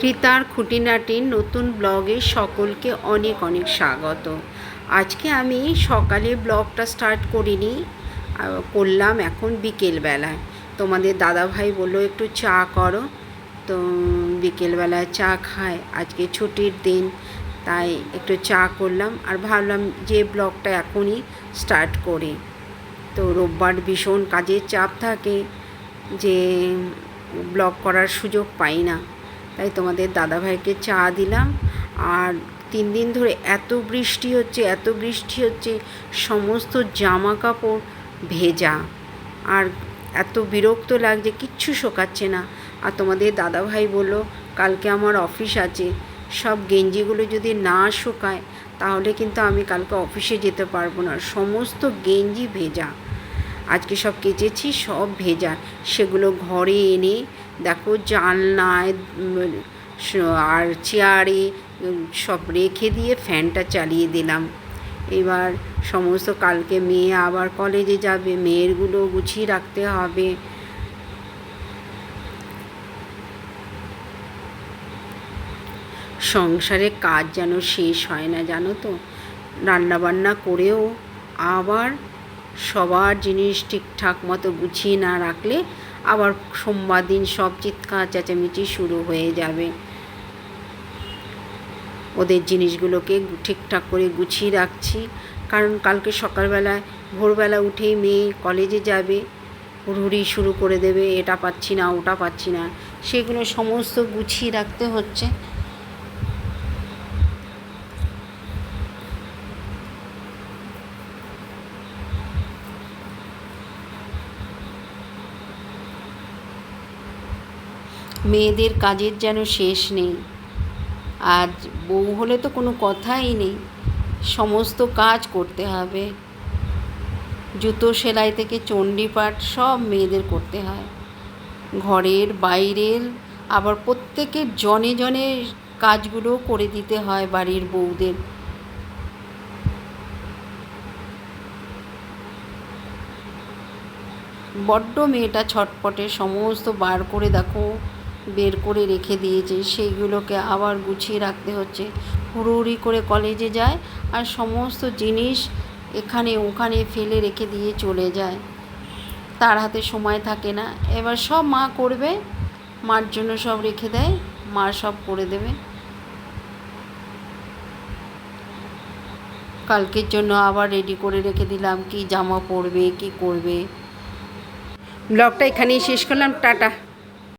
রিতার খুঁটিনাটির নতুন ব্লগে সকলকে অনেক অনেক স্বাগত। আজকে আমি সকালে ব্লগটা স্টার্ট করিনি, করলাম এখন বিকেলবেলায়। তোমাদের দাদাভাই বললো একটু চা করো, তো বিকেলবেলায় চা খায়, আজকে ছুটির দিন, তাই একটু চা করলাম আর ভাবলাম যে ব্লগটা এখনই স্টার্ট করি। তো রোববার ভীষণ কাজের চাপ থাকে, যে ব্লগ করার সুযোগ পাই না, তাই তোমাদের দাদাভাইকে চা দিলাম। আর 3 দিন ধরে এত বৃষ্টি হচ্ছে, সমস্ত জামা কাপড় ভেজা, আর এত বিরক্ত লাগছে, কিচ্ছু শোকাচ্ছে না। আর তোমাদের দাদাভাই বললো কালকে আমার অফিস আছে, সব গেঞ্জিগুলো যদি না শুকায় তাহলে কিন্তু আমি কালকে অফিসে যেতে পারবো না, সমস্ত গেঞ্জি ভেজা। আজকে সব কেচেছি, সব ভেজা, সেগুলো ঘরে এনে দেখো জানলায় আর চেয়ারে সব রেখে দিয়ে ফ্যানটা চালিয়ে দিলাম। এবার সমস্ত, কালকে মেয়ে আবার কলেজে যাবে, মেয়েরগুলো গুছিয়ে রাখতে হবে। সংসারে কাজ যেন শেষ হয় না, জানো তো। রান্নাবান্না করেও আবার সবার জিনিস ঠিকঠাক মতো গুছিয়ে না রাখলে আবার সোমবার দিন সব চিৎকার চেঁচামেচি শুরু হয়ে যাবে। ওদের জিনিসগুলোকে ঠিকঠাক করে গুছিয়ে রাখছি, কারণ কালকে সকালবেলায় ভোরবেলা উঠেই মেয়ে কলেজে যাবে, হুড়হুড়ি শুরু করে দেবে, এটা পাচ্ছি না ওটা পাচ্ছি না, সেগুলো সমস্ত গুছিয়ে রাখতে হচ্ছে। মেয়েদের কাজের যেন শেষ নেই, আর বউ হলে তো কোনো কথাই নেই, সমস্ত কাজ করতে হবে। জুতো সেলাই থেকে চণ্ডীপাঠ সব মেয়েদের করতে হয়, ঘরের বাইরের, আবার প্রত্যেকের জনে জনে কাজগুলো করে দিতে হয় বাড়ির বউদের। বড্ড মেয়েটা ছটপটে, সমস্ত বার করে দেখো বের করে রেখে দিয়েছে, সেইগুলোকে আবার গুছিয়ে রাখতে হচ্ছে। হুড়োহুড়ি করে কলেজে যায় আর সমস্ত জিনিস এখানে ওখানে ফেলে রেখে দিয়ে চলে যায়, তার হাতে সময় থাকে না। এবার সব মা করবে, মার জন্য সব রেখে দেয়, মা সব করে দেবে। কালকের জন্য আবার রেডি করে রেখে দিলাম, কি জামা পরবে কি করবে। ব্লগটা এখানেই শেষ করলাম, টাটা।